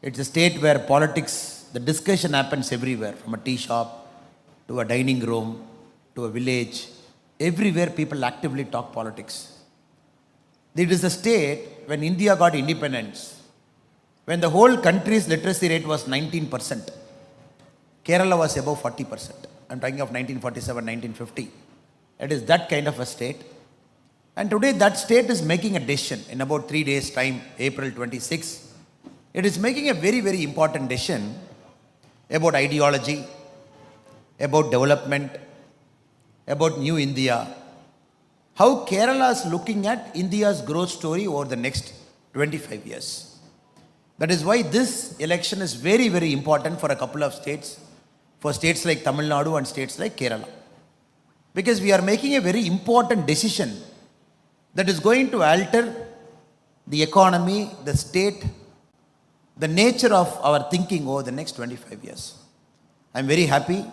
It's a state where politics, the discussion happens everywhere, from a tea shop to a dining room to a village. Everywhere people actively talk politics. It is a state when India got independence, when the whole country's literacy rate was 19%. Kerala was above 40%. I'm talking of 1947, 1950. It is that kind of a state. And today that state is making a decision in about 3 days' time, April 26. It is making a very, very important decision about ideology, about development, about new India. How Kerala is looking at India's growth story over the next 25 years. That is why this election is very, very important for a couple of states, for states like Tamil Nadu and states like Kerala. Because we are making a very important decision that is going to alter the economy, the state, the nature of our thinking over the next 25 years. I am very happy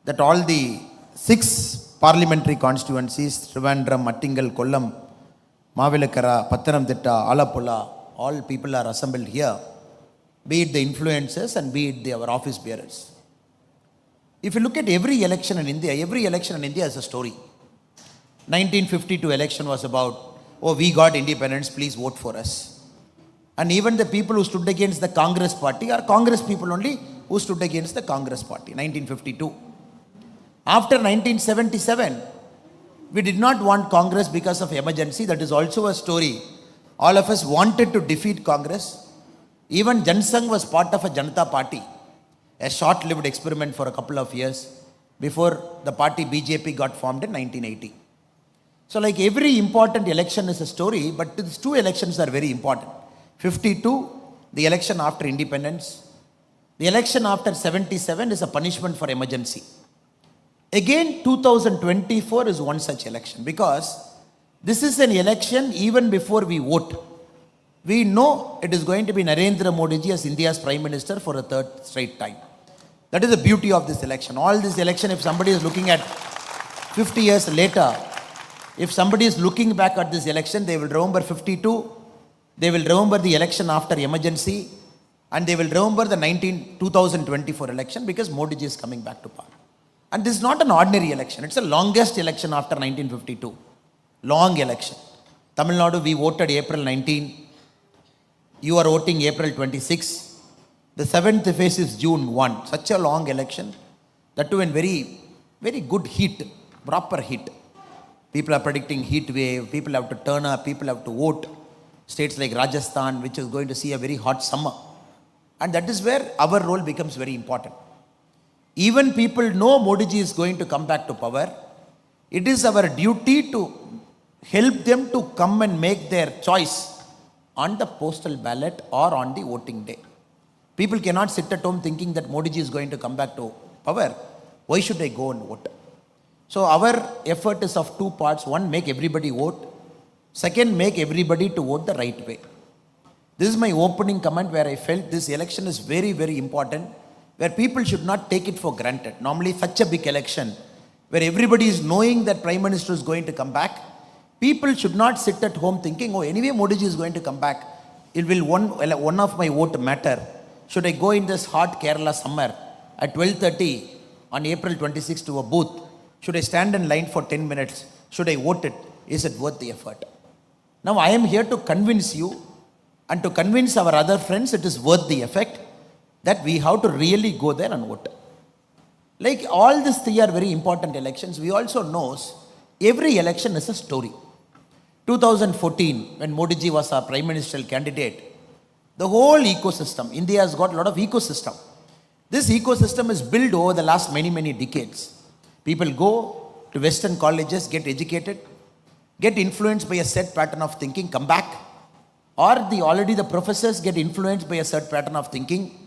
that all the 6 parliamentary constituencies, Trivandrum, Mattingal, Kollam, Mavilakara, Pathanamthitta, Alappuzha, all people are assembled here, be it the influencers and be it our office bearers. If you look at every election in India is a story. 1952 election was about, oh, we got independence, please vote for us. And even the people who stood against the Congress party are Congress people only who stood against the Congress party, 1952. After 1977, we did not want Congress because of emergency. That is also a story. All of us wanted to defeat Congress. Even Jansangh was part of a Janata party, a short-lived experiment for a couple of years before the party BJP got formed in 1980. So like every important election is a story, but these 2 elections are very important. 52, the election after independence. The election after 77 is a punishment for emergency. Again, 2024 is one such election, because this is an election even before we vote. We know it is going to be Narendra Modi ji as India's Prime Minister for a 3rd straight time. That is the beauty of this election. All this election, if somebody is looking at 50 years later, if somebody is looking back at this election, they will remember 52, they will remember the election after emergency, and they will remember the 2024 election, because Modi ji is coming back to power. And this is not an ordinary election. It's the longest election after 1952. Long election. Tamil Nadu, we voted April 19. You are voting April 26. The 7th phase is June 1. Such a long election. That too in very, very good heat. Proper heat. People are predicting heat wave. People have to turn up. People have to vote. States like Rajasthan, which is going to see a very hot summer. And that is where our role becomes very important. Even people know Modi ji is going to come back to power. It is our duty to help them to come and make their choice on the postal ballot or on the voting day. People cannot sit at home thinking that Modi ji is going to come back to power. Why should I go and vote? So our effort is of 2 parts. One, make everybody vote. Second, make everybody to vote the right way. This is my opening comment where I felt this election is very, very important, where people should not take it for granted. Normally such a big election, where everybody is knowing that Prime Minister is going to come back, people should not sit at home thinking, oh, anyway Modi ji is going to come back. It will one of my vote matter. Should I go in this hot Kerala summer at 12:30 on April 26 to a booth? Should I stand in line for 10 minutes? Should I vote it? Is it worth the effort? Now I am here to convince you and to convince our other friends it is worth the effort, that we have to really go there and vote. Like all these 3 are very important elections. We also know every election is a story. 2014, when Modi ji was our Prime Ministerial candidate, the whole ecosystem, India has got a lot of ecosystem. This ecosystem is built over the last many, many decades. People go to Western colleges, get educated, get influenced by a set pattern of thinking, come back. Or already the professors get influenced by a set pattern of thinking,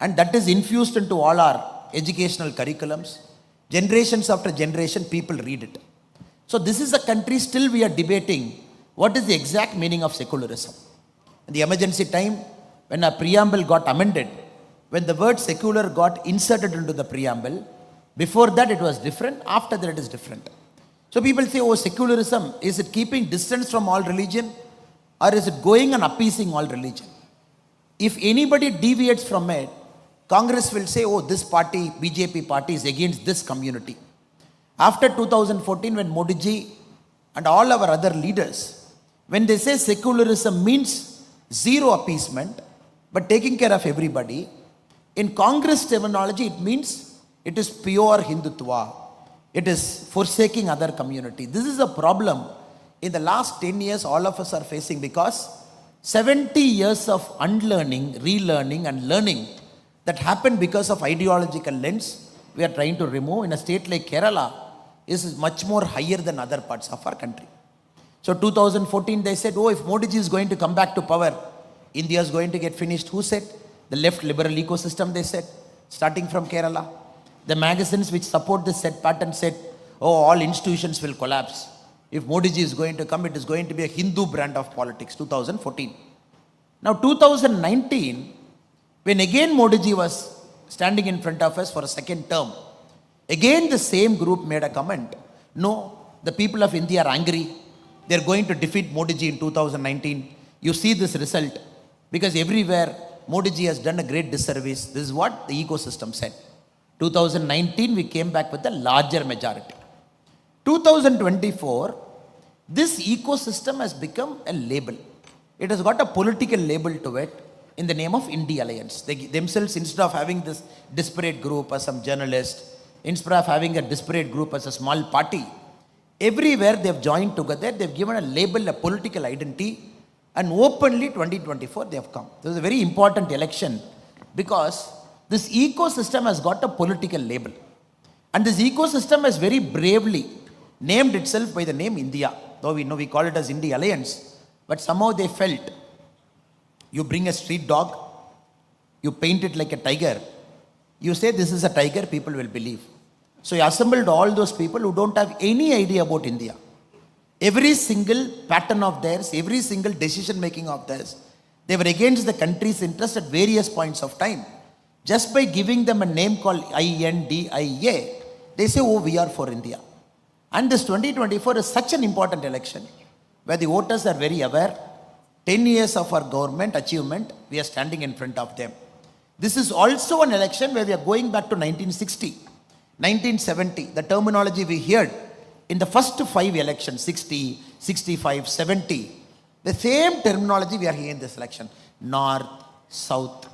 and that is infused into all our educational curriculums. Generations after generation, people read it. So this is a country still we are debating what is the exact meaning of secularism. In the emergency time, when a preamble got amended, when the word secular got inserted into the preamble, before that it was different, after that it is different. So people say, oh, secularism, is it keeping distance from all religion, or is it going and appeasing all religion? If anybody deviates from it, Congress will say, oh, this party, BJP party is against this community. After 2014, when Modi ji and all our other leaders, when they say secularism means zero appeasement, but taking care of everybody, in Congress terminology, it means it is pure Hindutva. It is forsaking other community. This is a problem in the last 10 years all of us are facing, because 70 years of unlearning, relearning and learning that happened because of ideological lens, we are trying to remove. In a state like Kerala, is much more higher than other parts of our country. So 2014 they said, oh, if Modi ji is going to come back to power, India is going to get finished. Who said? The left liberal ecosystem, they said, starting from Kerala. The magazines which support this set pattern said, oh, all institutions will collapse. If Modi ji is going to come, it is going to be a Hindu brand of politics, 2014. Now 2019, when again Modi ji was standing in front of us for a second term, again the same group made a comment. No, the people of India are angry. They are going to defeat Modi ji in 2019. You see this result, because everywhere Modi ji has done a great disservice. This is what the ecosystem said. 2019, we came back with a larger majority. 2024, this ecosystem has become a label. It has got a political label to it in the name of Indie Alliance. They themselves, instead of having this disparate group as some journalist, instead of having a disparate group as a small party, everywhere they've joined together, they've given a label, a political identity, and openly 2024 they have come. This is a very important election, because this ecosystem has got a political label. And this ecosystem has very bravely named itself by the name India. Though we know we call it as Indie Alliance, but somehow they felt, you bring a street dog, you paint it like a tiger, you say this is a tiger, people will believe. So you assembled all those people who don't have any idea about India. Every single pattern of theirs, every single decision making of theirs, they were against the country's interest at various points of time. Just by giving them a name called INDIA, they say, oh, we are for India. And this 2024 is such an important election, where the voters are very aware. 10 years of our government achievement, we are standing in front of them. This is also an election where we are going back to 1960, 1970, the terminology we heard in the first 5 elections, 60, 65, 70, the same terminology we are hearing in this election. North, South,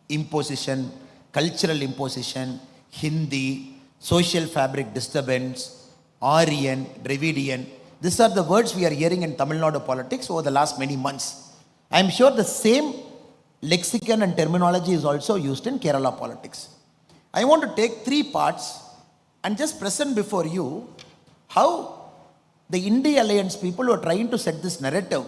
imposition, cultural imposition, Hindi, social fabric disturbance, Aryan, Dravidian. These are the words we are hearing in Tamil Nadu politics over the last many months. I am sure the same lexicon and terminology is also used in Kerala politics. I want to take 3 parts and just present before you how the Indie Alliance people who are trying to set this narrative,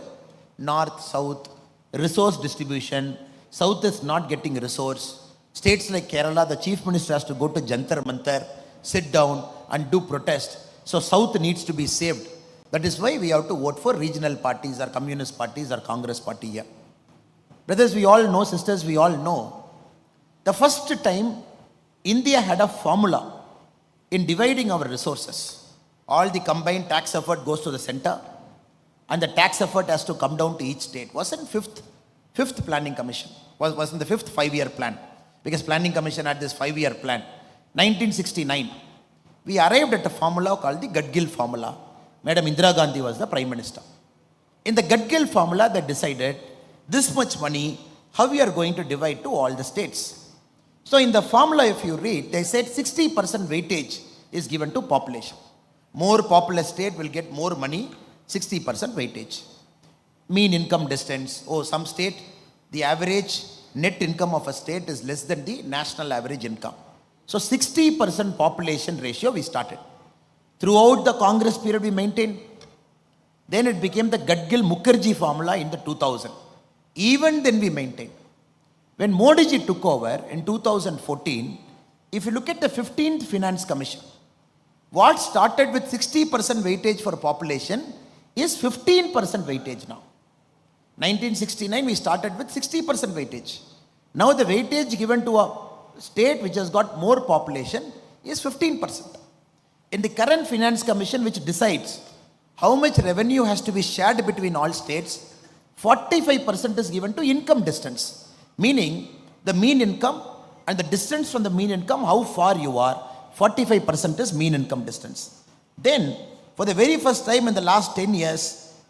North, South, resource distribution, South is not getting resource. States like Kerala, the Chief Minister has to go to Jantar Mantar, sit down and do protest. So South needs to be saved. That is why we have to vote for regional parties or communist parties or Congress party here. Brothers, we all know, sisters, we all know, the first time India had a formula in dividing our resources. All the combined tax effort goes to the center, and the tax effort has to come down to each state. Wasn't fifth planning commission, wasn't the 5th 5-year plan, because planning commission had this 5-year plan. 1969, we arrived at a formula called the Gadgil formula. Madam Indira Gandhi was the prime minister. In the Gadgil formula, they decided this much money, how we are going to divide to all the states. So in the formula, if you read, they said 60% weightage is given to population. More populous state will get more money, 60% weightage. Mean income distance. Oh, some state, the average net income of a state is less than the national average income. So 60% population ratio we started. Throughout the Congress period we maintained. Then it became the Gadgil-Mukherjee formula in the 2000. Even then we maintained. When Modi ji took over in 2014, if you look at the 15th Finance Commission, what started with 60% weightage for population is 15% weightage now. 1969 we started with 60% weightage. Now the weightage given to a state which has got more population is 15%. In the current Finance Commission, which decides how much revenue has to be shared between all states, 45% is given to income distance. Meaning, the mean income and the distance from the mean income, how far you are, 45% is mean income distance. Then, for the very first time in the last 10 years,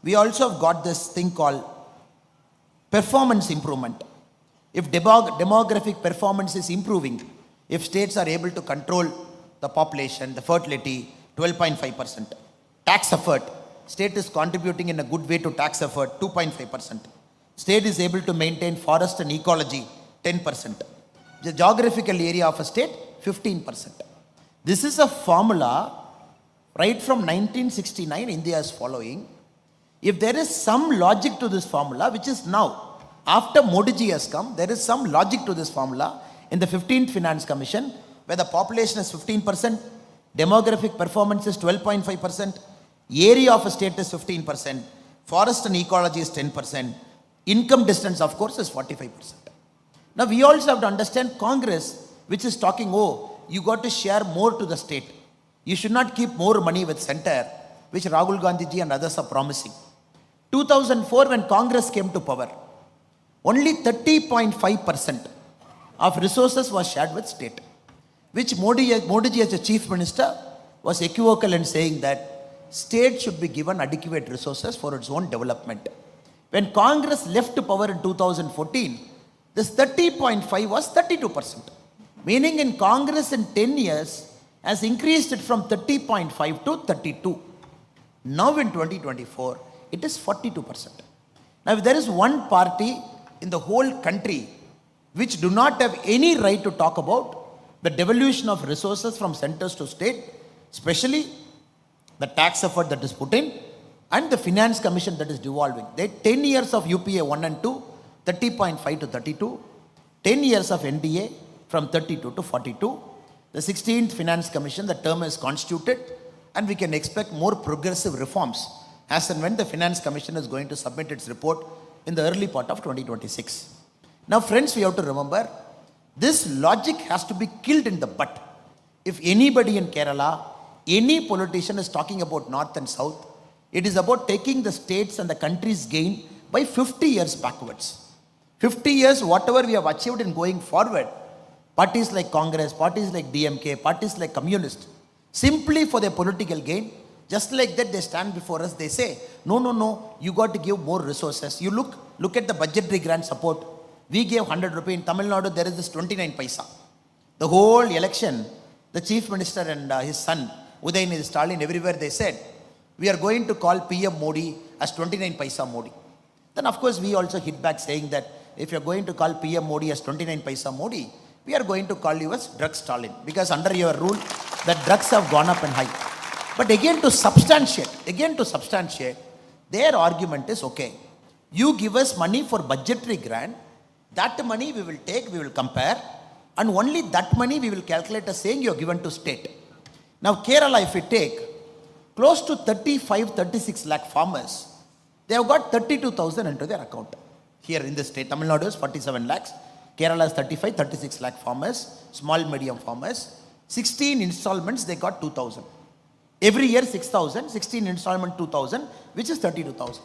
we also have got this thing called performance improvement. If demographic performance is improving, if states are able to control the population, the fertility, 12.5%. Tax effort, state is contributing in a good way to tax effort, 2.5%. State is able to maintain forest and ecology, 10%. The geographical area of a state, 15%. This is a formula right from 1969 India is following. If there is some logic to this formula, which is now, after Modi ji has come, there is some logic to this formula in the 15th Finance Commission, where the population is 15%, demographic performance is 12.5%, area of a state is 15%, forest and ecology is 10%, income distance, of course, is 45%. Now, we also have to understand Congress, which is talking, oh, you got to share more to the state. You should not keep more money with center, which Rahul Gandhi ji and others are promising. 2004, when Congress came to power, only 30.5% of resources was shared with state, which Modi ji as a chief minister was equivocal in saying that state should be given adequate resources for its own development. When Congress left power in 2014, this 30.5 was 32%. Meaning in Congress in 10 years has increased it from 30.5 to 32. Now in 2024, it is 42%. Now if there is one party in the whole country which do not have any right to talk about the devolution of resources from centers to state, especially the tax effort that is put in and the finance commission that is devolving. They 10 years of UPA 1 and 2, 30.5 to 32, 10 years of NDA from 32 to 42. The 16th Finance Commission, the term is constituted, and we can expect more progressive reforms as and when the Finance Commission is going to submit its report in the early part of 2026. Now, friends, we have to remember, this logic has to be killed in the bud. If anybody in Kerala, any politician is talking about North and South, it is about taking the states and the country's gain by 50 years backwards. 50 years, whatever we have achieved in going forward, parties like Congress, parties like DMK, parties like Communist, simply for their political gain, just like that they stand before us, they say, no, you got to give more resources. You look at the budgetary grant support. We gave 100 rupees. In Tamil Nadu, there is this 29 paisa. The whole election, the chief minister and his son, Udayanidhi Stalin, everywhere they said, we are going to call PM Modi as 29 paisa Modi. Then of course we also hit back saying that if you are going to call PM Modi as 29 paisa Modi, we are going to call you as drug Stalin, because under your rule, the drugs have gone up in high. But again to substantiate, their argument is, okay, you give us money for budgetary grant, that money we will take, we will compare, and only that money we will calculate as saying you are given to state. Now Kerala, if we take, close to 35-36 lakh farmers, they have got 32,000 into their account. Here in the state, Tamil Nadu is 47 lakhs, Kerala is 35-36 lakh farmers, small medium farmers. 16 installments, they got 2,000. Every year 6,000, 16 installment 2,000, which is 32,000.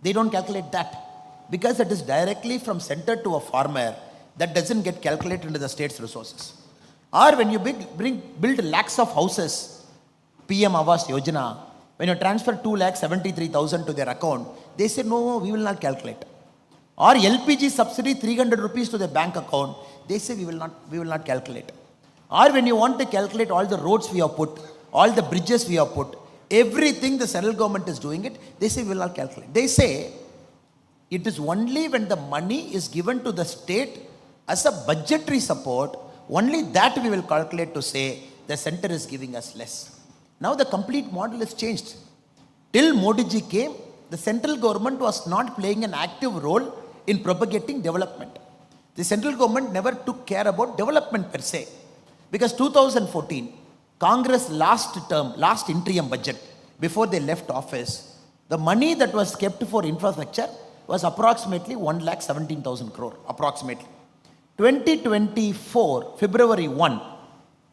They don't calculate that because it is directly from center to a farmer. That doesn't get calculated into the state's resources. Or when you build lakhs of houses, PM Awas Yojana, when you transfer 2,73,000 to their account, they say, no, we will not calculate. Or LPG subsidy 300 rupees to their bank account, they say we will not calculate. Or when you want to calculate all the roads we have put, all the bridges we have put, everything the central government is doing it, they say we will not calculate. They say it is only when the money is given to the state as a budgetary support, only that we will calculate to say the center is giving us less. Now the complete model is changed. Till Modi ji came, the central government was not playing an active role in propagating development. The central government never took care about development per se. Because 2014, Congress last interim budget, before they left office, the money that was kept for infrastructure was approximately 1,17,000 crore, approximately. 2024, February 1,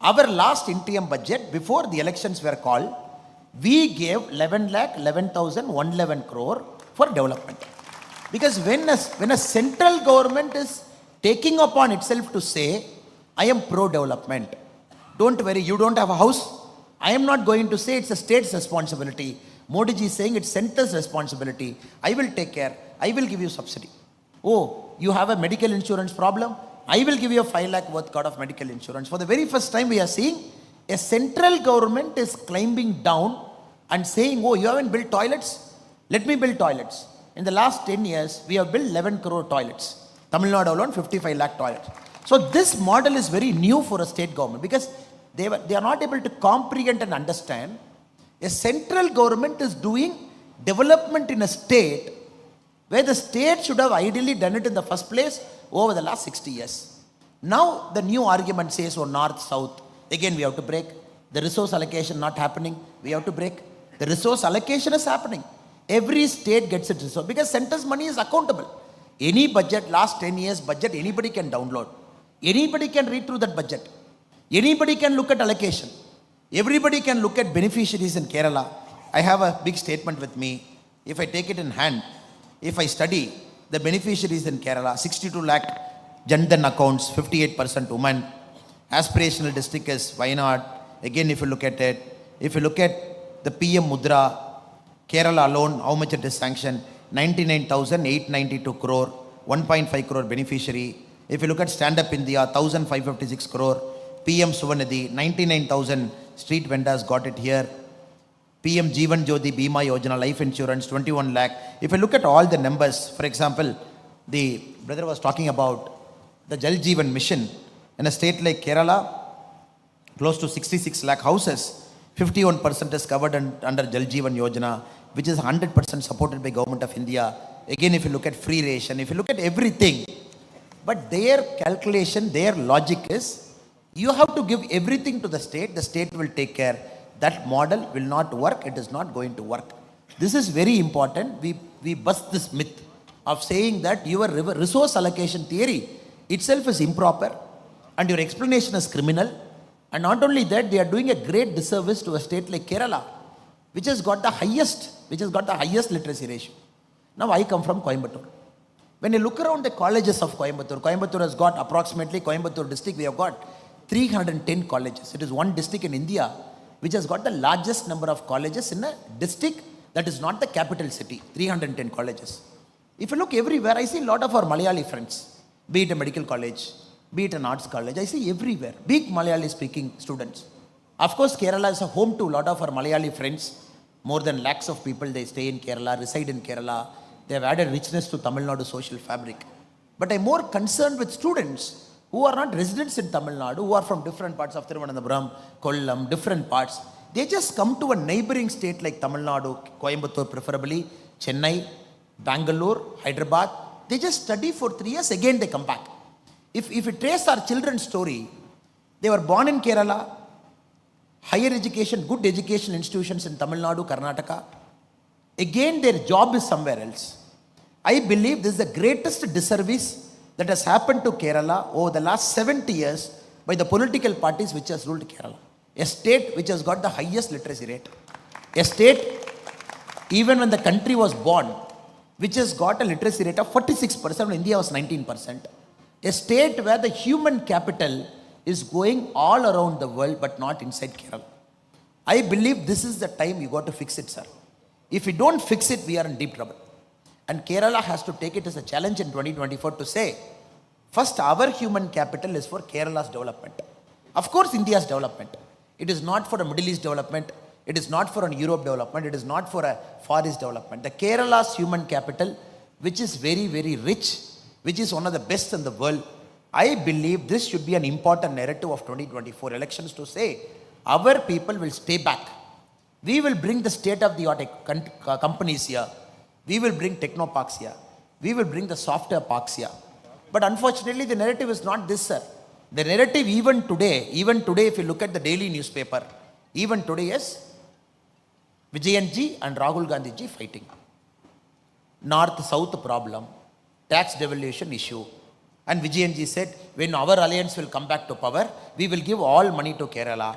our last interim budget, before the elections were called, we gave 11,11,111 crore for development. Because when a central government is taking upon itself to say, I am pro-development. Don't worry, you don't have a house. I am not going to say it's a state's responsibility. Modi ji is saying it's center's responsibility. I will take care. I will give you subsidy. Oh, you have a medical insurance problem? I will give you a 5 lakh worth of medical insurance. For the very first time we are seeing a central government is climbing down and saying, oh, you haven't built toilets? Let me build toilets. In the last 10 years, we have built 11 crore toilets. Tamil Nadu alone, 55 lakh toilets. So this model is very new for a state government because they are not able to comprehend and understand. A central government is doing development in a state where the state should have ideally done it in the first place over the last 60 years. Now the new argument says, oh, north, south, again we have to break. The resource allocation not happening, we have to break. The resource allocation is happening. Every state gets its resource because center's money is accountable. Any budget, last 10 years budget, anybody can download. Anybody can read through that budget. Anybody can look at allocation. Everybody can look at beneficiaries in Kerala. I have a big statement with me. If I take it in hand, if I study the beneficiaries in Kerala, 62 lakh Jandan accounts, 58% women. Aspirational district is Wayanad. Again, if you look at it, if you look at the PM Mudra, Kerala alone, how much it is sanctioned? 99,892 crore, 1.5 crore beneficiary. If you look at Stand Up India, 1,556 crore. PM Suvanidhi, 99,000 street vendors got it here. PM Jeevan Jyoti Bima Yojana, life insurance, 21 lakh. If you look at all the numbers, for example, the brother was talking about the Jal Jeevan mission. In a state like Kerala, close to 66 lakh houses, 51% is covered under Jal Jeevan Yojana, which is 100% supported by Government of India. Again, if you look at free ration, if you look at everything, but their calculation, their logic is, you have to give everything to the state will take care. That model will not work, it is not going to work. This is very important. We bust this myth of saying that your resource allocation theory itself is improper and your explanation is criminal. And not only that, they are doing a great disservice to a state like Kerala, which has got the highest literacy ratio. Now I come from Coimbatore. When you look around the colleges of Coimbatore has got approximately, Coimbatore district, we have got 310 colleges. It is one district in India which has got the largest number of colleges in a district that is not the capital city, 310 colleges. If you look everywhere, I see a lot of our Malayali friends, be it a medical college, be it an arts college, I see everywhere, big Malayali speaking students. Of course, Kerala is a home to a lot of our Malayali friends. More than lakhs of people, they stay in Kerala, reside in Kerala. They have added richness to Tamil Nadu social fabric. But I'm more concerned with students who are not residents in Tamil Nadu, who are from different parts of Thiruvananthapuram, Kollam, different parts. They just come to a neighboring state like Tamil Nadu, Coimbatore preferably, Chennai, Bangalore, Hyderabad. They just study for 3 years, again they come back. If we trace our children's story, they were born in Kerala, higher education, good education institutions in Tamil Nadu, Karnataka. Again, their job is somewhere else. I believe this is the greatest disservice that has happened to Kerala over the last 70 years by the political parties which has ruled Kerala. A state which has got the highest literacy rate. A state, even when the country was born, which has got a literacy rate of 46%, when India was 19%. A state where the human capital is going all around the world but not inside Kerala. I believe this is the time you got to fix it, sir. If we don't fix it, we are in deep trouble. And Kerala has to take it as a challenge in 2024 to say, first our human capital is for Kerala's development. Of course, India's development. It is not for a Middle East development. It is not for a Europe development. It is not for a Far East development. The Kerala's human capital, which is very, very rich, which is one of the best in the world. I believe this should be an important narrative of 2024 elections to say, our people will stay back. We will bring the state-of-the-art companies here. We will bring techno parks here. We will bring the software parks here. But unfortunately, the narrative is not this, sir. The narrative even today, if you look at the daily newspaper, even today is Vijayanji and Rahul Gandhi ji fighting. North-South problem, tax devolution issue. And Vijayanji said, when our alliance will come back to power, we will give all money to Kerala.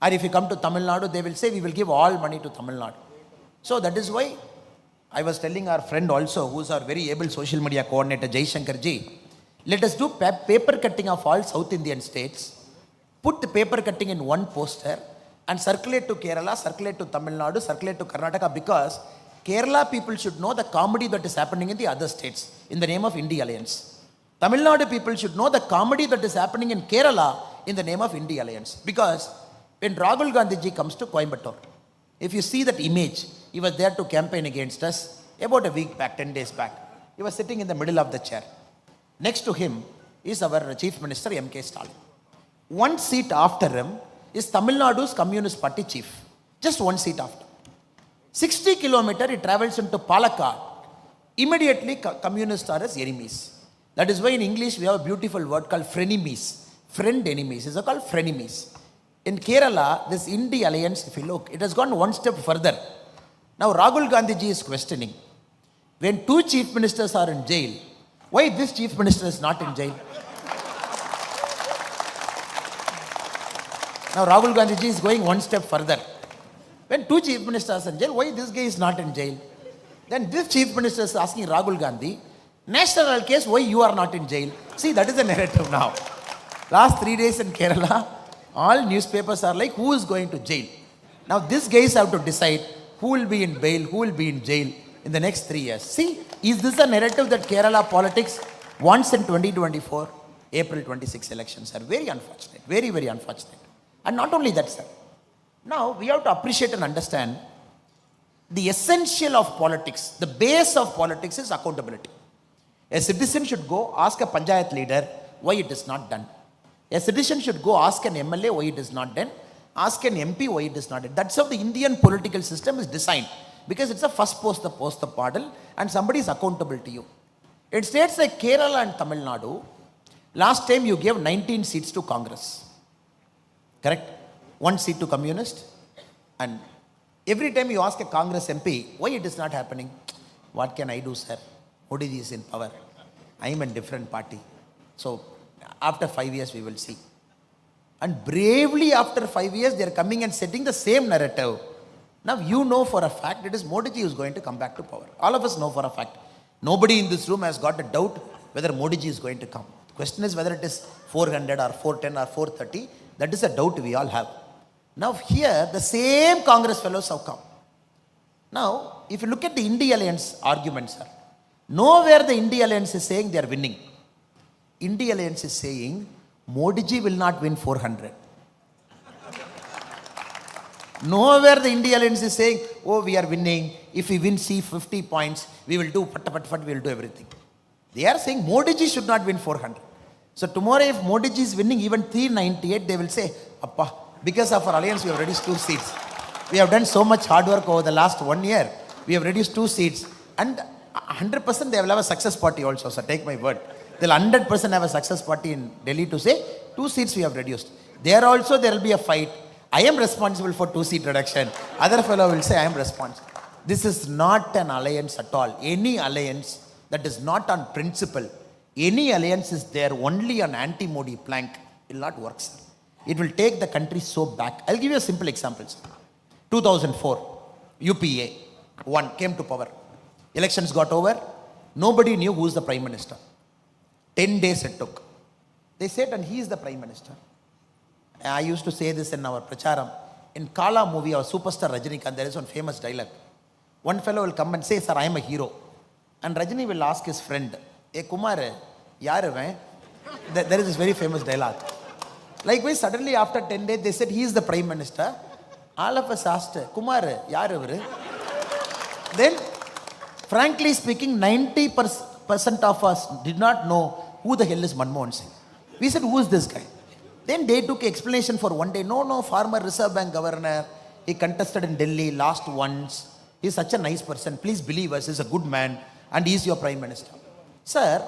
Or if you come to Tamil Nadu, they will say, we will give all money to Tamil Nadu. So that is why I was telling our friend also, who is our very able social media coordinator, Jai Shankar ji, Let us do paper cutting of all South Indian states, put the paper cutting in one poster and circulate to Kerala, circulate to Tamil Nadu, circulate to Karnataka, because Kerala people should know the comedy that is happening in the other states in the name of India Alliance. Tamil Nadu people should know the comedy that is happening in Kerala in the name of India Alliance. Because when Rahul Gandhi ji comes to Coimbatore, if you see that image, he was there to campaign against us about a week back, 10 days back. He was sitting in the middle of the chair. Next to him is our Chief Minister M.K. Stalin. One seat after him is Tamil Nadu's Communist Party chief. Just one seat after. 60 kilometers he travels into Palakkad. Immediately communists are his enemies. That is why in English we have a beautiful word called frenemies. Friend enemies. These are called frenemies. In Kerala, this India Alliance, if you look, it has gone one step further. Now Rahul Gandhi ji is questioning, when two chief ministers are in jail, why this chief minister is not in jail? Now Rahul Gandhi ji is going one step further. When two chief ministers are in jail, why this guy is not in jail? Then this chief minister is asking Rahul Gandhi, national case, why you are not in jail? See, that is the narrative now. Last 3 days in Kerala, all newspapers are like, who is going to jail? Now these guys have to decide who will be in bail, who will be in jail in the next 3 years. See, is this a narrative that Kerala politics wants in 2024? April 26 elections are very unfortunate, very, very unfortunate. And not only that, sir. Now we have to appreciate and understand the essential of politics, the base of politics is accountability. A citizen should go ask a panchayat leader why it is not done. A citizen should go ask an MLA why it is not done. Ask an MP why it is not done. That's how the Indian political system is designed. Because it's a first post the paddle and somebody is accountable to you. In states like Kerala and Tamil Nadu, last time you gave 19 seats to Congress. Correct? 1 seat to Communist. And every time you ask a Congress MP, why it is not happening? What can I do, sir? Modi ji is in power. I am in different party. So after 5 years we will see. And bravely after 5 years they are coming and setting the same narrative. Now you know for a fact it is Modi ji who is going to come back to power. All of us know for a fact. Nobody in this room has got a doubt whether Modi ji is going to come. The question is whether it is 400 or 410 or 430. That is a doubt we all have. Now here the same Congress fellows have come. Now if you look at the India Alliance arguments, sir, nowhere the India Alliance is saying they are winning. India Alliance is saying Modi ji will not win 400. Nowhere the India Alliance is saying, oh, we are winning. If we win 50 points, we will do we will do everything. They are saying Modi ji should not win 400. So tomorrow if Modi ji is winning even 398, they will say, Appa, because of our alliance we have reduced 2 seats. We have done so much hard work over the last 1 year. We have reduced 2 seats. And 100% they will have a success party also. So take my word. They'll 100% have a success party in Delhi to say 2 seats we have reduced. There also there will be a fight. I am responsible for 2-seat reduction. Other fellow will say I am responsible. This is not an alliance at all. Any alliance that is not on principle, any alliance is there only on anti-Modi plank, will not work, sir. It will take the country so back. I'll give you a simple example, sir. 2004, UPA came to power. Elections got over. Nobody knew who is the Prime Minister. 10 days it took. They said, and he is the Prime Minister. I used to say this in our pracharam. In Kala movie, our superstar Rajinikanth, there is one famous dialogue. One fellow will come and say, sir, I am a hero. And Rajini will ask his friend, hey Kumar, yaar hai? There is this very famous dialogue. Likewise, suddenly after 10 days, they said, he is the Prime Minister. All of us asked, Kumar, yaar hai? Then, frankly speaking, 90% of us did not know who the hell is Manmohan Singh. We said, who is this guy? Then they took explanation for one day. No, former Reserve Bank governor. He contested in Delhi, lost once. He is such a nice person. Please believe us, he is a good man. And he is your Prime Minister. Sir,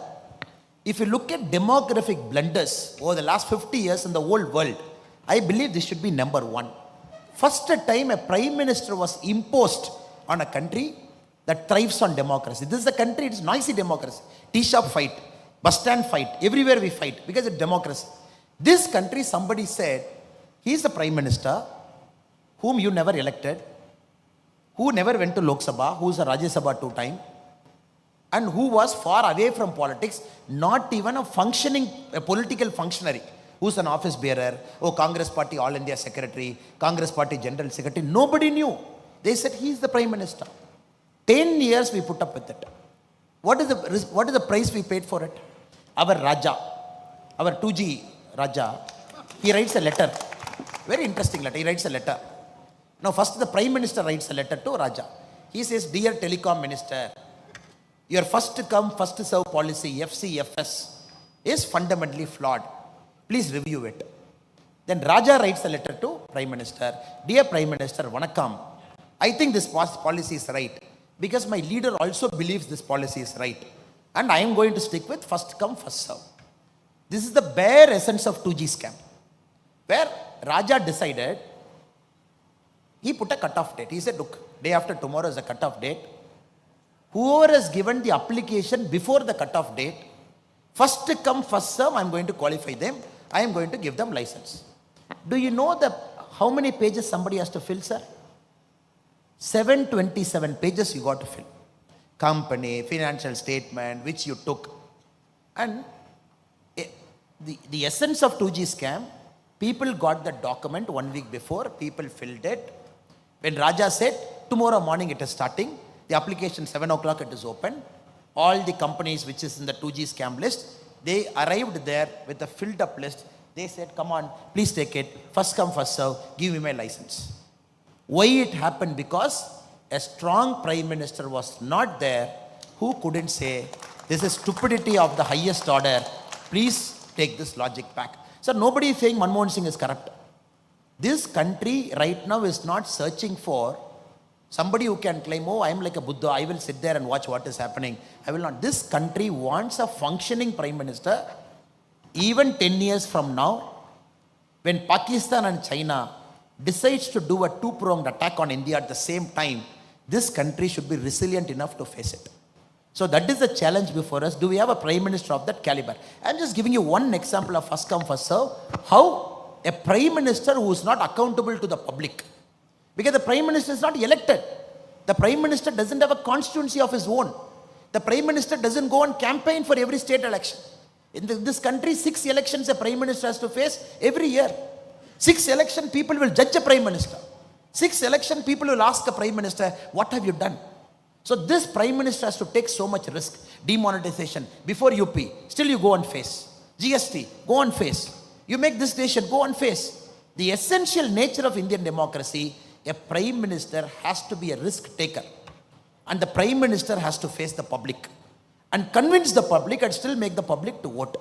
if you look at demographic blunders over the last 50 years in the whole world, I believe this should be number 1. First time a Prime Minister was imposed on a country that thrives on democracy. This is a country, it is noisy democracy. Tea shop fight, bus stand fight, everywhere we fight because it's democracy. This country, somebody said, he is the Prime Minister whom you never elected, who never went to Lok Sabha, who is a Rajya Sabha 2 times. and who was far away from politics, not even a functioning a political functionary, who's an office bearer, oh, Congress Party All India Secretary, Congress Party General Secretary, nobody knew. They said he's the Prime Minister. 10 years we put up with it. What is the price we paid for it? Our Raja, our 2G Raja, he writes a letter. Very interesting letter. He writes a letter. Now first the Prime Minister writes a letter to Raja. He says, Dear Telecom Minister, your first come, first serve policy, FCFS, is fundamentally flawed. Please review it. Then Raja writes a letter to Prime Minister. Dear Prime Minister, Vanakkam, I think this policy is right because my leader also believes this policy is right. And I am going to stick with first come, first serve. This is the bare essence of 2G scam. Where Raja decided, he put a cut-off date. He said, look, day after tomorrow is a cut-off date. Whoever has given the application before the cut-off date, first come, first serve, I am going to qualify them. I am going to give them license. Do you know how many pages somebody has to fill, sir? 727 pages you got to fill. Company, financial statement, which you took. And the essence of 2G scam, people got the document 1 week before, people filled it. When Raja said, tomorrow morning it is starting, the application 7 o'clock it is open. All the companies which is in the 2G scam list, they arrived there with a filled up list. They said, come on, please take it. First come, first serve. Give me my license. Why it happened? Because a strong Prime Minister was not there who couldn't say, this is stupidity of the highest order. Please take this logic back. So nobody is saying Manmohan Singh is corrupt. This country right now is not searching for somebody who can claim, oh, I am like a Buddha, I will sit there and watch what is happening. I will not. This country wants a functioning Prime Minister. Even 10 years from now, when Pakistan and China decides to do a two-pronged attack on India at the same time, this country should be resilient enough to face it. So that is the challenge before us. Do we have a Prime Minister of that caliber? I am just giving you one example of first come, first serve. How a Prime Minister who is not accountable to the public, because the Prime Minister is not elected. The Prime Minister doesn't have a constituency of his own. The Prime Minister doesn't go on campaign for every state election. In this country, 6 elections a Prime Minister has to face every year. 6 election people will judge a Prime Minister. 6 election people will ask a Prime Minister, what have you done? So this Prime Minister has to take so much risk. Demonetization, before UP, still you go and face. GST, go on face. You make this nation, go on face. The essential nature of Indian democracy, a Prime Minister has to be a risk taker. And the Prime Minister has to face the public and convince the public and still make the public to vote.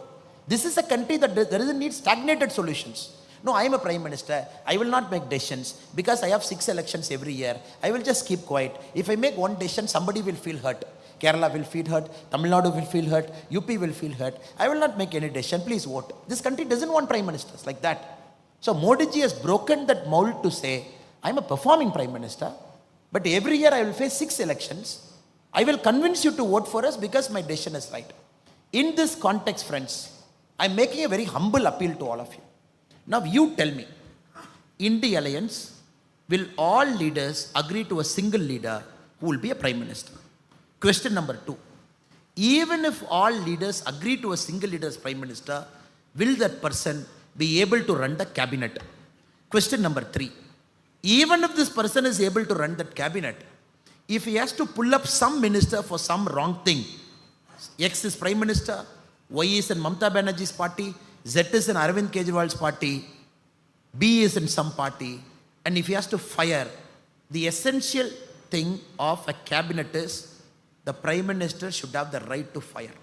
This is a country that doesn't need stagnated solutions. No, I am a Prime Minister. I will not make decisions because I have 6 elections every year. I will just keep quiet. If I make one decision, somebody will feel hurt. Kerala will feel hurt. Tamil Nadu will feel hurt. UP will feel hurt. I will not make any decision. Please vote. This country doesn't want Prime Ministers like that. So Modi ji has broken that mold to say, I am a performing Prime Minister, but every year I will face 6 elections. I will convince you to vote for us because my decision is right. In this context, friends, I am making a very humble appeal to all of you. Now you tell me, in the alliance, will all leaders agree to a single leader who will be a Prime Minister? Question number 2. Even if all leaders agree to a single leader as Prime Minister, will that person be able to run the cabinet? Question number 3. Even if this person is able to run that cabinet, if he has to pull up some minister for some wrong thing, X is Prime Minister, Y is in Mamata Banerjee's party, Z is in Arvind Kejriwal's party, B is in some party, and if he has to fire, the essential thing of a cabinet is the Prime Minister should have the right to fire.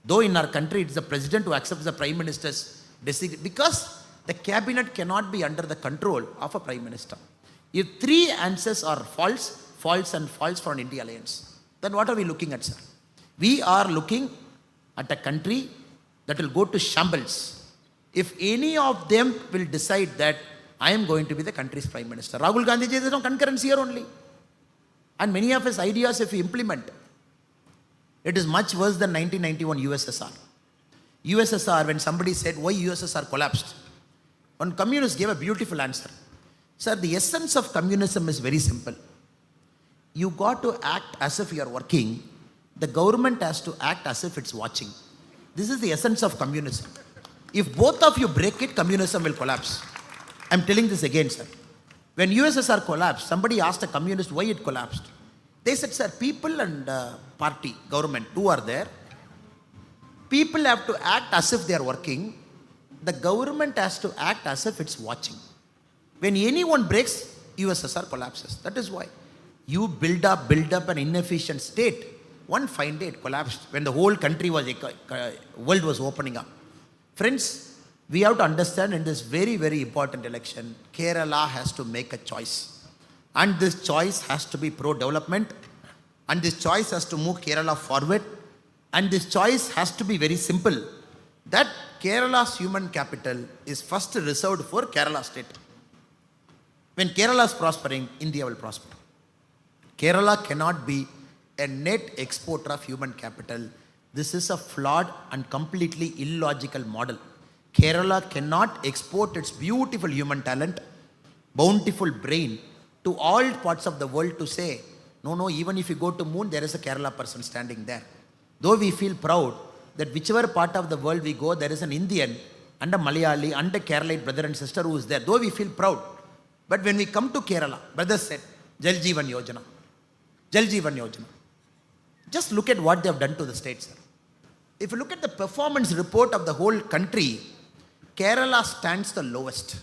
Though in our country it's the President who accepts the Prime Minister's decision, because the cabinet cannot be under the control of a Prime Minister. If 3 answers are false, false and false for an India alliance, then what are we looking at, sir? We are looking at a country that will go to shambles if any of them will decide that I am going to be the country's Prime Minister. Rahul Gandhi ji, there is no concurrence here only. And many of his ideas, if we implement, it is much worse than 1991 USSR. USSR, when somebody said why USSR collapsed, one communist gave a beautiful answer. Sir, the essence of communism is very simple. You got to act as if you are working, the government has to act as if it's watching. This is the essence of communism. If both of you break it, communism will collapse. I'm telling this again, sir. When USSR collapsed, somebody asked a communist why it collapsed. They said, sir, people and party, government, two are there. People have to act as if they are working. The government has to act as if it's watching. When anyone breaks, USSR collapses. That is why. You build up an inefficient state. One fine day it collapsed when the whole country was, world was opening up. Friends, we have to understand in this very, very important election, Kerala has to make a choice. And this choice has to be pro-development. And this choice has to move Kerala forward. And this choice has to be very simple. That Kerala's human capital is first reserved for Kerala state. When Kerala is prospering, India will prosper. Kerala cannot be a net exporter of human capital. This is a flawed and completely illogical model. Kerala cannot export its beautiful human talent, bountiful brain to all parts of the world to say, no, even if you go to moon, there is a Kerala person standing there. Though we feel proud that whichever part of the world we go, there is an Indian and a Malayali and a Keralite brother and sister who is there. Though we feel proud. But when we come to Kerala, brothers said, Jal Jeevan Yojana. Jal Jeevan Yojana. Just look at what they have done to the states. If you look at the performance report of the whole country, Kerala stands the lowest.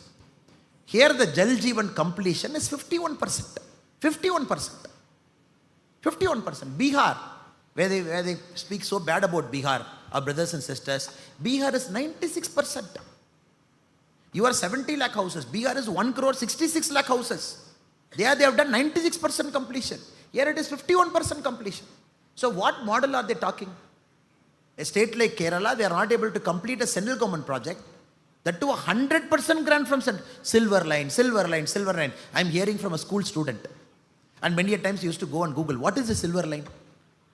Here the Jal Jeevan completion is 51%. 51%. 51%. Bihar, where they speak so bad about Bihar, our brothers and sisters, Bihar is 96%. You are 70 lakh houses. Bihar is 1 crore 66 lakh houses. There they have done 96% completion. Here it is 51% completion. So what model are they talking? A state like Kerala, they are not able to complete a central government project. That to 100% grant from silver line. I'm hearing from a school student. And many a times you used to go and Google, what is the silver line?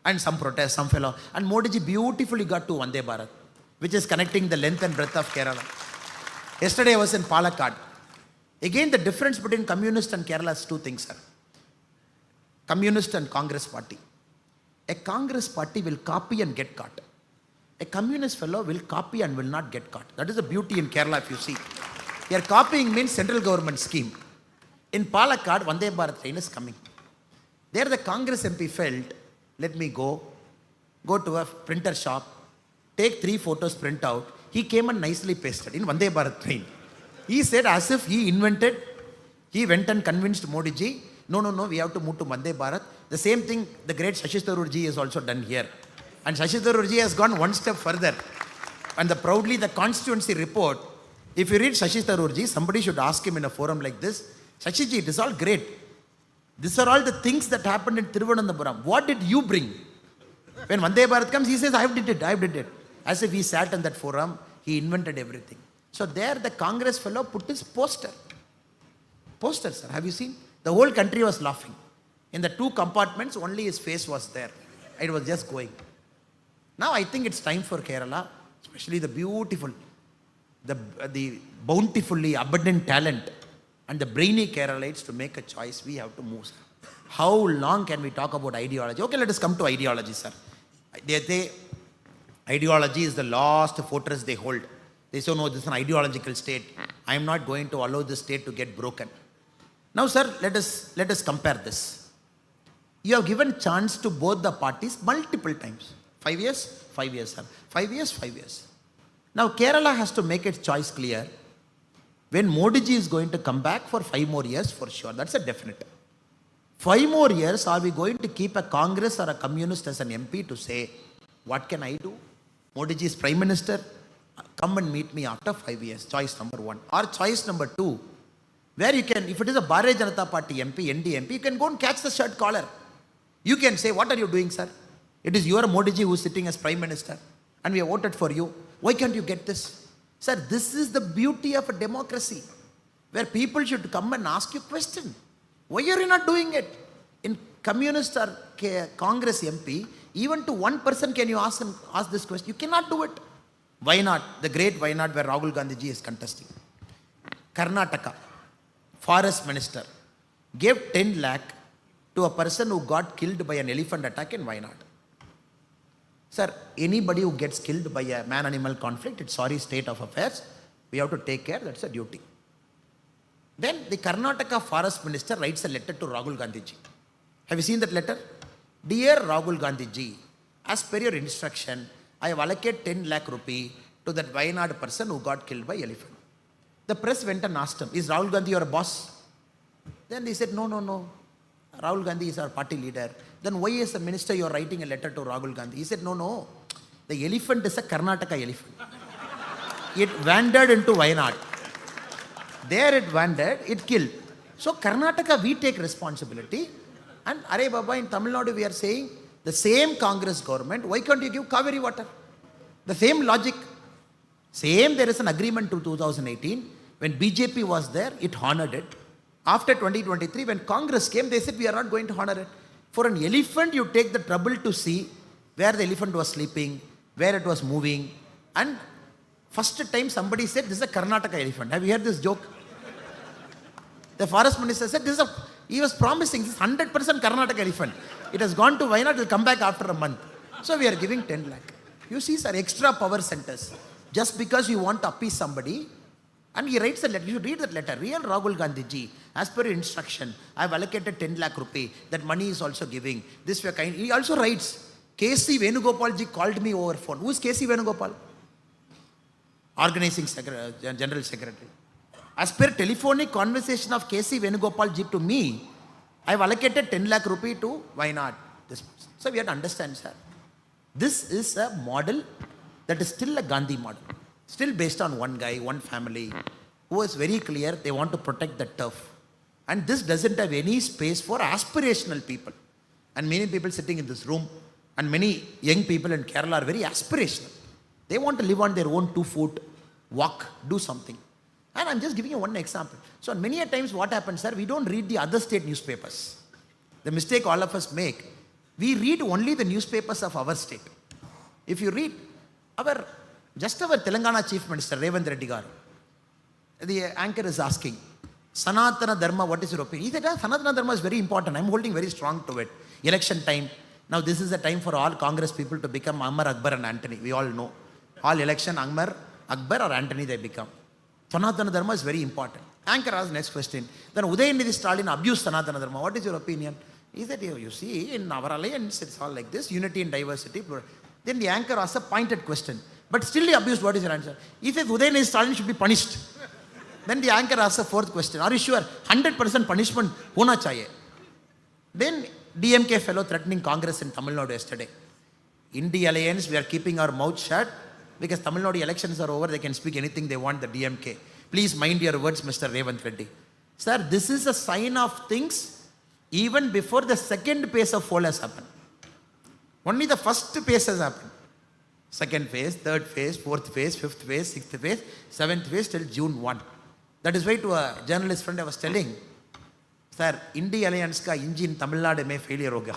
And some protest, some fellow. And Modi ji beautifully got to Vande Bharat, which is connecting the length and breadth of Kerala. Yesterday I was in Palakkad. Again, the difference between communist and Kerala is two things, sir. Communist and Congress party. A Congress party will copy and get caught. A communist fellow will copy and will not get caught. That is the beauty in Kerala, if you see. Here copying means central government scheme. In Palakkad, Vande Bharat train is coming. There the Congress MP felt, let me go to a printer shop, take 3 photos, print out. He came and nicely pasted in Vande Bharat train. He said as if he invented, he went and convinced Modi ji, no, we have to move to Vande Bharat. The same thing the great Shashi Tharoor ji has also done here. And Shashi Tharoor ji has gone one step further. And proudly the constituency report, if you read Shashi Tharoor ji, somebody should ask him in a forum like this, Shashi ji, it is all great. These are all the things that happened in Thiruvananthapuram. What did you bring? When Vande Bharat comes, he says, I did it. As if he sat in that forum, he invented everything. So there the Congress fellow put his poster. Poster, sir, have you seen? The whole country was laughing. In the 2 compartments, only his face was there. It was just going. Now I think it's time for Kerala, especially the beautiful, the bountifully abundant talent and the brainy Keralites to make a choice. We have to move, sir. How long can we talk about ideology? Okay, let us come to ideology, sir. They ideology is the last fortress they hold. They say, no, this is an ideological state. I am not going to allow this state to get broken. Now, sir, let us compare this. You have given chance to both the parties multiple times. 5 years? 5 years, sir. 5 years? 5 years. Now, Kerala has to make its choice clear. When Modi ji is going to come back for 5 more years, for sure. That's a definite. 5 more years, are we going to keep a Congress or a communist as an MP to say, what can I do? Modi ji is Prime Minister. Come and meet me after 5 years. Choice number 1. Or choice number 2, where you can, if it is a Bharatiya Janata Party MP, ND MP, you can go and catch the shirt collar. You can say, what are you doing, sir? It is your Modi ji who is sitting as Prime Minister and we have voted for you. Why can't you get this? Sir, this is the beauty of a democracy where people should come and ask you question. Why are you not doing it? In communist or Congress MP, even to one person can you ask this question? You cannot do it. Why not? The great why not where Rahul Gandhi ji is contesting. Karnataka, Forest Minister, gave 10 lakh to a person who got killed by an elephant attack in Wayanad. Sir, anybody who gets killed by a man-animal conflict, it's sorry state of affairs. We have to take care, that's a duty. Then the Karnataka Forest Minister writes a letter to Rahul Gandhi ji. Have you seen that letter? Dear Rahul Gandhi ji, as per your instruction, I have allocated 10 lakh rupee to that Wayanad person who got killed by elephant. The press went and asked him, is Rahul Gandhi your boss? Then they said, no. Rahul Gandhi is our party leader. Then why as a minister you are writing a letter to Rahul Gandhi? He said, no. The elephant is a Karnataka elephant. It wandered into Wayanad. There it wandered, it killed. So Karnataka, we take responsibility. And Are Baba, in Tamil Nadu we are saying, the same Congress government, why can't you give Kaveri water? The same logic. Same, there is an agreement to 2018. When BJP was there, it honored it. After 2023, when Congress came, they said, we are not going to honor it. For an elephant, you take the trouble to see where the elephant was sleeping, where it was moving. And first time somebody said, this is a Karnataka elephant. Have you heard this joke? The forest minister said, he was promising this 100% Karnataka elephant. It has gone to Wayanad, it will come back after a month. So we are giving 10 lakh. You see, sir, extra power centers. Just because you want to appease somebody, and he writes a letter, you should read that letter. Real Rahul Gandhi ji, as per your instruction, I have allocated 10 lakh rupee. That money is also giving. This way kind. He also writes, K.C. Venugopal ji called me over phone. Who is K.C. Venugopal? Organizing General Secretary. As per telephonic conversation of K.C. Venugopal ji to me, I have allocated 10 lakh rupee to Wayanad. So we have to understand, sir. This is a model that is still a Gandhi model. Still based on one guy, one family, who is very clear they want to protect the turf. And this doesn't have any space for aspirational people. And many people sitting in this room, and many young people in Kerala are very aspirational. They want to live on their own 2 feet, walk, do something. And I'm just giving you one example. So many a times what happens, sir, we don't read the other state newspapers. The mistake all of us make, we read only the newspapers of our state. If you read our Telangana Chief Minister, Revanth Reddy garu, the anchor is asking, Sanatana Dharma, what is your opinion? He said, Sanatana Dharma is very important. I'm holding very strong to it. Election time. Now this is the time for all Congress people to become Ammar, Akbar and Antony. We all know. All election, Ammar, Akbar or Antony they become. Sanatana Dharma is very important. Anchor asks next question. Then Udayanithi Stalin abused Sanatana Dharma. What is your opinion? He said, you see, in our alliance, it's all like this, unity and diversity. Then the anchor asks a pointed question. But still he abused, what is your answer? He says, Udayanithi Stalin should be punished. Then the anchor asks a 4th question. Are you sure? 100% punishment hona chahiye. Then DMK fellow threatening Congress in Tamil Nadu yesterday. In the alliance, we are keeping our mouth shut because Tamil Nadu elections are over. They can speak anything they want, the DMK. Please mind your words, Mr. Revanth Reddy. Sir, this is a sign of things even before the second phase of poll has happened. Only the first phase has happened. Second phase, third phase, fourth phase, fifth phase, sixth phase, seventh phase till June 1. That is why to a journalist friend I was telling, sir, India Alliance ka engine Tamil Nadu mein failure ho gaya.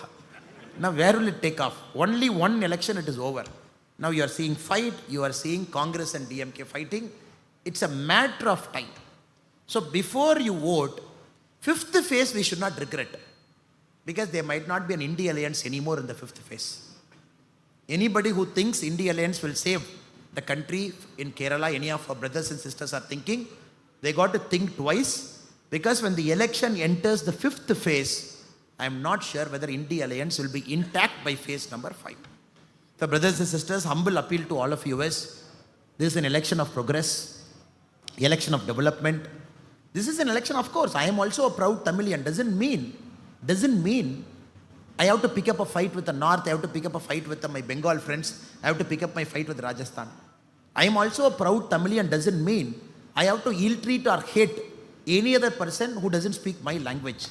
Now where will it take off? Only one election it is over. Now you are seeing fight, you are seeing Congress and DMK fighting. It's a matter of time. So before you vote, fifth phase we should not regret. Because there might not be an India Alliance anymore in the fifth phase. Anybody who thinks India Alliance will save the country in Kerala, any of our brothers and sisters are thinking, they got to think twice. Because when the election enters the fifth phase, I am not sure whether India Alliance will be intact by phase number 5. So brothers and sisters, humble appeal to all of you is, this is an election of progress, election of development. This is an election, of course. I am also a proud Tamilian. Doesn't mean I have to pick up a fight with the North, I have to pick up a fight with my Bengal friends, I have to pick up my fight with Rajasthan. I am also a proud Tamilian doesn't mean I have to ill-treat or hate any other person who doesn't speak my language.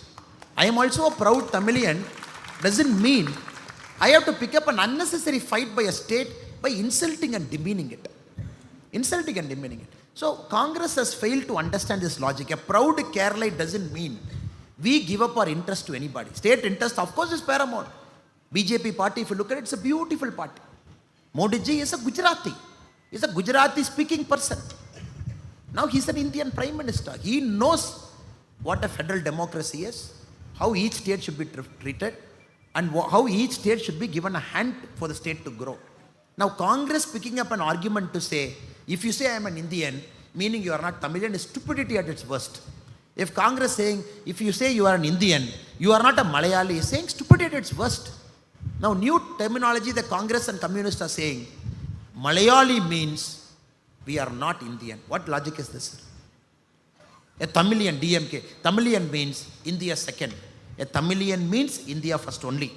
I am also a proud Tamilian doesn't mean I have to pick up an unnecessary fight by a state by insulting and demeaning it. Insulting and demeaning it. So Congress has failed to understand this logic. A proud Kerala doesn't mean we give up our interest to anybody. State interest, of course, is paramount. BJP party, if you look at it, it's a beautiful party. Modi ji is a Gujarati. He's a Gujarati speaking person. Now he's an Indian Prime Minister. He knows what a federal democracy is, how each state should be treated, and how each state should be given a hand for the state to grow. Now Congress picking up an argument to say, if you say I am an Indian, meaning you are not Tamilian, is stupidity at its worst. If Congress saying, if you say you are an Indian, you are not a Malayali, is saying stupidity at its worst. Now new terminology the Congress and communists are saying, Malayali means we are not Indian. What logic is this? A Tamilian, DMK, Tamilian means India second. A Tamilian means India first only.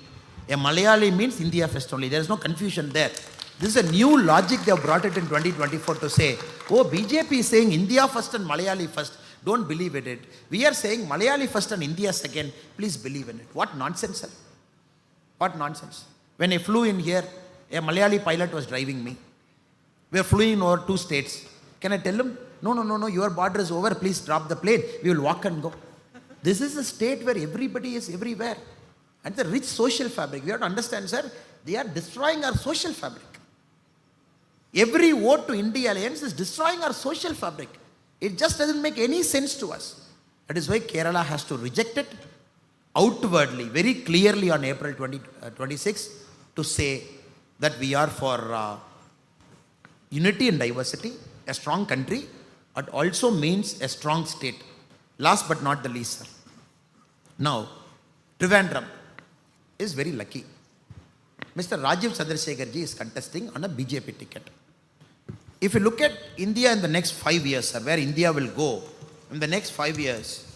A Malayali means India first only. There is no confusion there. This is a new logic they have brought it in 2024 to say, oh, BJP is saying India first and Malayali first. Don't believe in it. We are saying Malayali first and India second. Please believe in it. What nonsense, sir? What nonsense. When I flew in here, a Malayali pilot was driving me. We are flying over 2 states. Can I tell him, no, your border is over. Please drop the plane. We will walk and go. This is a state where everybody is everywhere. And the rich social fabric. We have to understand, sir, they are destroying our social fabric. Every vote to India Alliance is destroying our social fabric. It just doesn't make any sense to us. That is why Kerala has to reject it outwardly, very clearly on April 26 to say that we are for unity and diversity, a strong country. It also means a strong state. Last but not the least, sir. Now, Trivandrum is very lucky. Mr. Rajeev Chandrasekhar ji is contesting on a BJP ticket. If you look at India in the next 5 years, sir, where India will go in the next 5 years,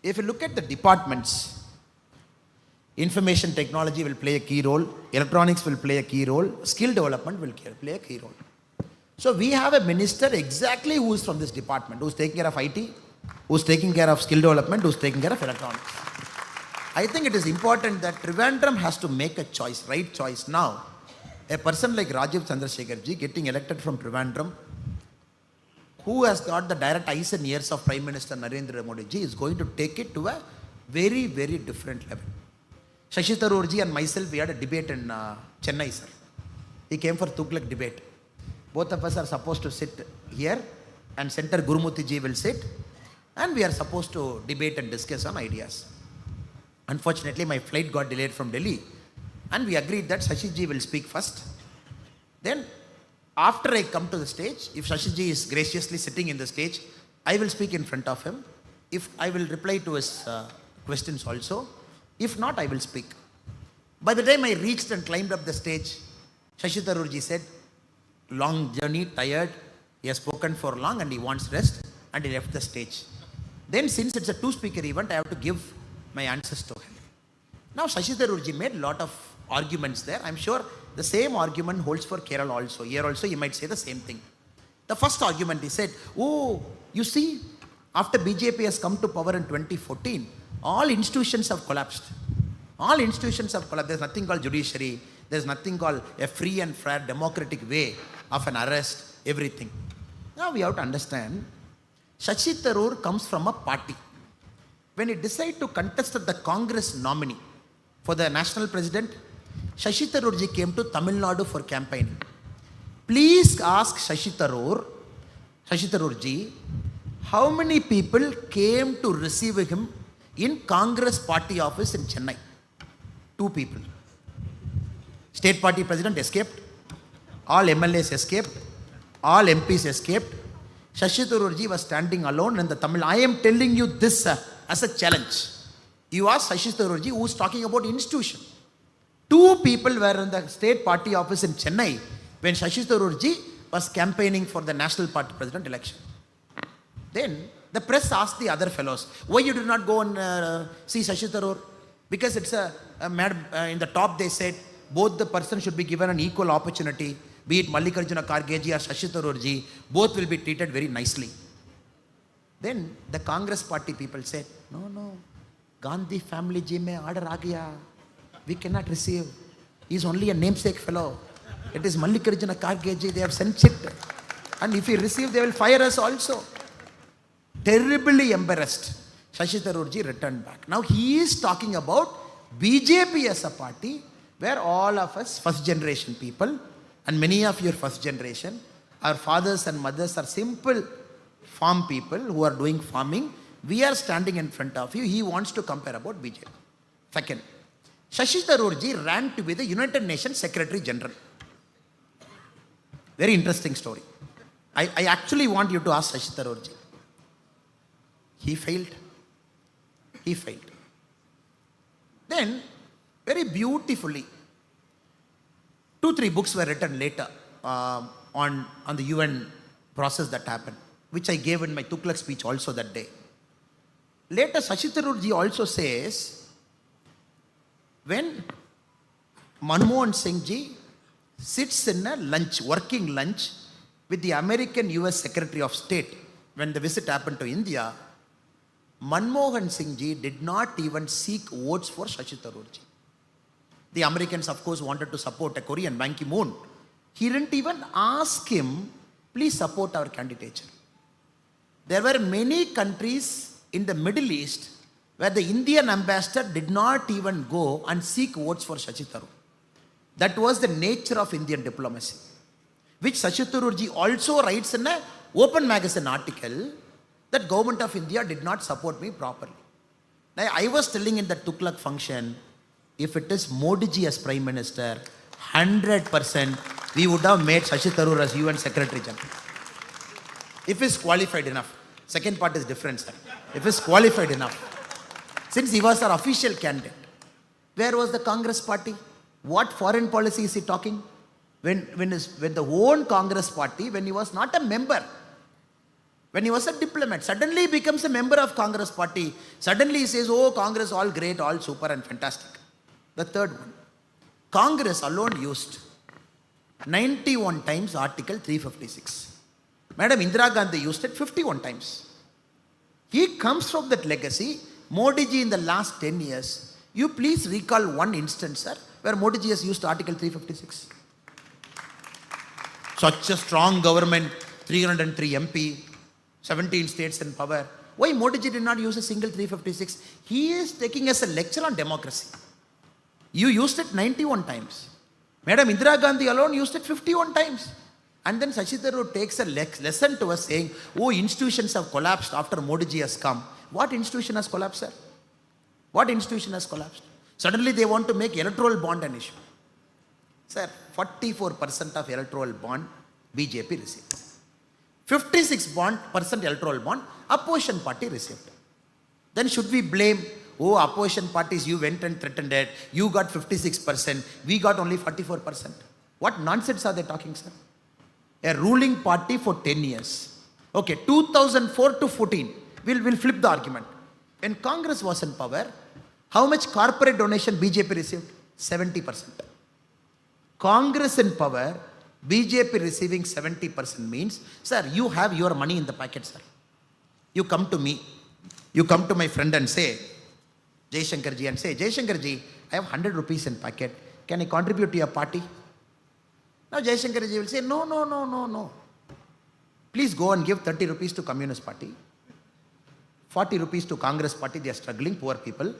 if you look at the departments, information technology will play a key role, electronics will play a key role, skill development will play a key role. So we have a minister exactly who is from this department, who is taking care of IT, who is taking care of skill development, who is taking care of electronics. I think it is important that Trivandrum has to make a choice, right choice. Now, a person like Rajeev Chandrasekhar ji getting elected from Trivandrum, who has got the direct eyes and ears of Prime Minister Narendra Modi ji, is going to take it to a very, very different level. Shashi Tharoor ji and myself, we had a debate in Chennai, sir. He came for Tughlaq debate. Both of us are supposed to sit here and Center Gurumurthy ji will sit, and we are supposed to debate and discuss on ideas. Unfortunately, my flight got delayed from Delhi, and we agreed that Shashi ji will speak first. Then, after I come to the stage, if Shashi ji is graciously sitting in the stage, I will speak in front of him. If I will reply to his questions also. If not, I will speak. By the time I reached and climbed up the stage, Shashi Tharoor ji said, long journey, tired, he has spoken for long and he wants rest, and he left the stage. Then, since it's a 2-speaker event, I have to give my answers to him. Now, Shashi Tharoor ji made a lot of arguments there. I'm sure the same argument holds for Kerala also. Here also, he might say the same thing. The first argument, he said, oh, you see, after BJP has come to power in 2014, all institutions have collapsed. All institutions have collapsed. There's nothing called judiciary. There's nothing called a free and fair democratic way of an arrest, everything. Now, we have to understand, Shashi Tharoor comes from a party. When he decided to contest as the Congress nominee for the national president, Shashi Tharoor ji came to Tamil Nadu for campaigning. Please ask Shashi Tharoor ji, how many people came to receive him in Congress party office in Chennai? 2 people. State party president escaped. All MLAs escaped. All MPs escaped. Shashi Tharoor ji was standing alone in the Tamil. I am telling you this as a challenge. You ask Shashi Tharoor ji, who is talking about institution. 2 people were in the state party office in Chennai when Shashi Tharoor ji was campaigning for the national party president election. Then the press asked the other fellows, why you did not go and see Shashi Tharoor? Because it's in the top they said, both the person should be given an equal opportunity, be it Mallikarjuna Kharge ji or Shashi Tharoor ji, both will be treated very nicely. Then the Congress party people said, no, Gandhi family ji mein order aa gaya. We cannot receive. He is only a namesake fellow. It is Mallikarjuna Kharge ji, they have sent it. And if we receive, they will fire us also. Terribly embarrassed, Shashi Tharoor ji returned back. Now he is talking about BJP as a party where all of us first generation people, and many of your first generation, our fathers and mothers are simple farm people who are doing farming. We are standing in front of you. He wants to compare about BJP. Second, Shashi Tharoor ji ran to be the United Nations Secretary General. Very interesting story. I actually want you to ask Shashi Tharoor ji. He failed. He failed. Then, very beautifully, 2-3 books were written later on the UN process that happened, which I gave in my Tughlaq speech also that day. Later, Shashi Tharoor ji also says, when Manmohan Singh ji sits in a lunch, working lunch, with the American US Secretary of State, when the visit happened to India, Manmohan Singh ji did not even seek votes for Shashi Tharoor ji. The Americans, of course, wanted to support a Korean, Ban Ki-moon. He didn't even ask him, please support our candidature. There were many countries in the Middle East where the Indian ambassador did not even go and seek votes for Shashi Tharoor. That was the nature of Indian diplomacy, which Shashi Tharoor ji also writes in an Open Magazine article that government of India did not support me properly. Now, I was telling in the Tughlaq function, if it is Modi ji as Prime Minister, 100% we would have made Shashi Tharoor as UN Secretary General. If he's qualified enough. Second part is different, sir. If he's qualified enough. Since he was our official candidate. Where was the Congress party? What foreign policy is he talking? When the own Congress party, when he was not a member, when he was a diplomat, suddenly he becomes a member of Congress party. Suddenly he says, oh, Congress, all great, all super and fantastic. The third one, Congress alone used 91 times Article 356. Madam Indira Gandhi used it 51 times. He comes from that legacy. Modi ji in the last 10 years, you please recall one instance, sir, where Modi ji has used Article 356. Such a strong government, 303 MP, 17 states in power. Why Modi ji did not use a single 356? He is taking us a lecture on democracy. You used it 91 times. Madam Indira Gandhi alone used it 51 times. And then Shashi Tharoor takes a lesson to us saying, oh, institutions have collapsed after Modi ji has come. What institution has collapsed, sir? What institution has collapsed? Suddenly they want to make electoral bond an issue. Sir, 44% of electoral bond BJP received. 56% electoral bond opposition party received. Then should we blame, oh, opposition parties, you went and threatened it, you got 56%, we got only 44%. What nonsense are they talking, sir? A ruling party for 10 years. Okay, 2004 to 14, we'll flip the argument. When Congress was in power, how much corporate donation BJP received? 70%. Congress in power, BJP receiving 70% means, sir, you have your money in the packet, sir. You come to me, you come to my friend and say, Jaishankar ji, and say, Jaishankar ji, I have 100 rupees in packet. Can I contribute to your party? Now Jaishankar ji will say, no. Please go and give 30 rupees to Communist Party, 40 rupees to Congress Party, they are struggling, poor people,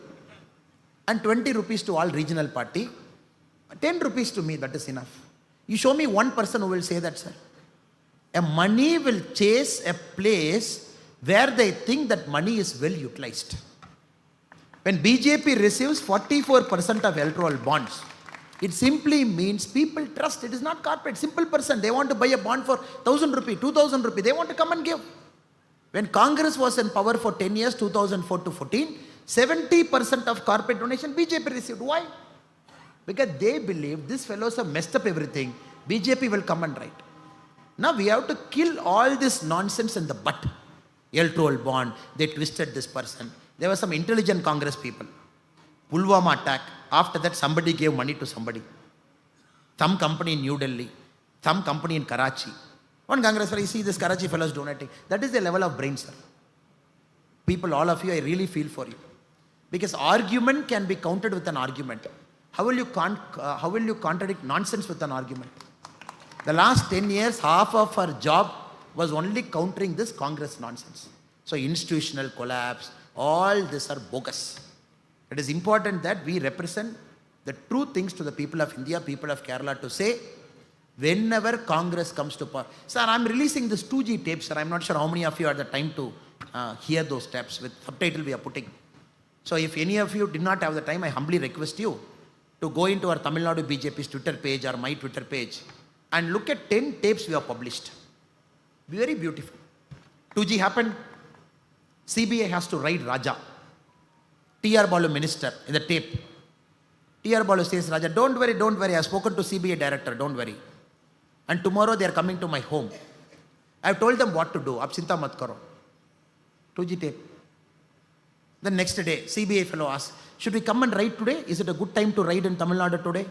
and 20 rupees to all regional party, 10 rupees to me, that is enough. You show me one person who will say that, sir. A money will chase a place where they think that money is well utilized. When BJP receives 44% of electoral bonds, it simply means people trust. It is not corporate. Simple person. They want to buy a bond for 1,000 rupees, 2,000 rupees. They want to come and give. When Congress was in power for 10 years, 2004 to 14, 70% of corporate donation BJP received. Why? Because they believe these fellows have messed up everything. BJP will come and write. Now we have to kill all this nonsense in the butt. Electoral bond, they twisted this person. There were some intelligent Congress people. Pulwama attack. After that, somebody gave money to somebody. Some company in New Delhi, some company in Karachi. One Congress fellow, you see this Karachi fellow is donating. That is the level of brain, sir. People, all of you, I really feel for you. Because argument can be countered with an argument. How will you contradict nonsense with an argument? The last 10 years, half of our job was only countering this Congress nonsense. So institutional collapse, all this are bogus. It is important that we represent the true things to the people of India, people of Kerala, to say, whenever Congress comes to power. Sir, I'm releasing this 2G tapes, sir. I'm not sure how many of you had the time to hear those tapes with subtitle we are putting. So if any of you did not have the time, I humbly request you to go into our Tamil Nadu BJP's Twitter page or my Twitter page and look at 10 tapes we have published. Very beautiful. 2G happened. CBI has to write Raja. T.R. Balu minister in the tape. T.R. Balu says, Raja, don't worry, I have spoken to CBI director, don't worry. And tomorrow they are coming to my home. I have told them what to do. Ab chinta mat karo. 2G tape. The next day, CBI fellow asks, should we come and write today? Is it a good time to write in Tamil Nadu today?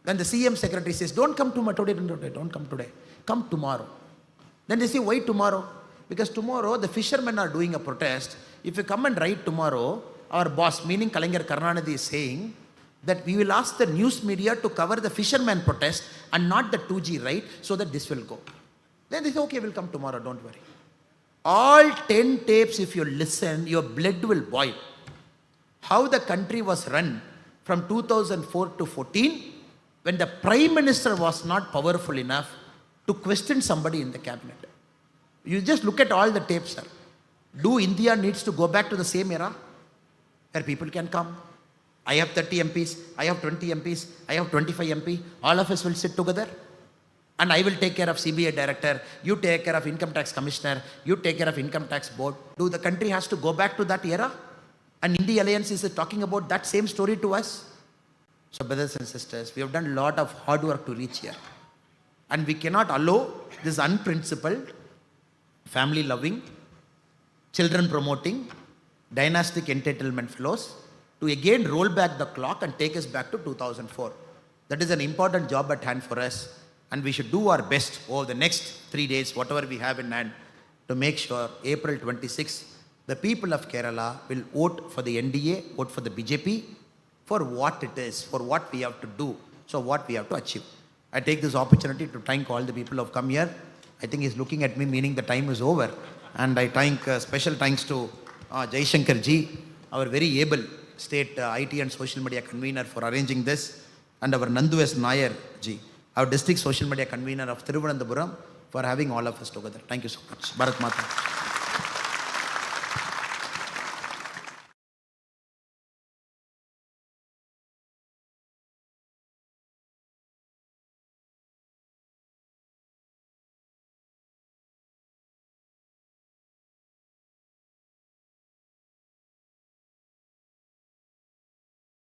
Then the CM secretary says, don't come today, don't come today. Come tomorrow. Then they say, why tomorrow? Because tomorrow the fishermen are doing a protest. If you come and write tomorrow, our boss, meaning Kalaignar Karunanidhi, is saying that we will ask the news media to cover the fishermen protest and not the 2G, right? So that this will go. Then they say, okay, we'll come tomorrow, don't worry. All 10 tapes, if you listen, your blood will boil. How the country was run from 2004 to 14, when the Prime Minister was not powerful enough to question somebody in the cabinet. You just look at all the tapes, sir. Do India needs to go back to the same era where people can come? I have 30 MPs, I have 20 MPs, I have 25 MP. All of us will sit together and I will take care of CBI director, you take care of income tax commissioner, you take care of income tax board. Do the country has to go back to that era? And India Alliance is talking about that same story to us? So brothers and sisters, we have done a lot of hard work to reach here. And we cannot allow this unprincipled, family-loving, children-promoting, dynastic entitlement fellows to again roll back the clock and take us back to 2004. That is an important job at hand for us. And we should do our best over the next 3 days, whatever we have in hand, to make sure April 26, the people of Kerala will vote for the NDA, vote for the BJP, for what it is, for what we have to do, so what we have to achieve. I take this opportunity to thank all the people who have come here. I think he's looking at me, meaning the time is over. And I thank special thanks to Jaishankar ji, our very able state IT and social media convener, for arranging this, and our Nandu S. Nair ji, our district social media convener of Thiruvananthapuram, for having all of us together. Thank you so much. Bharat Mata.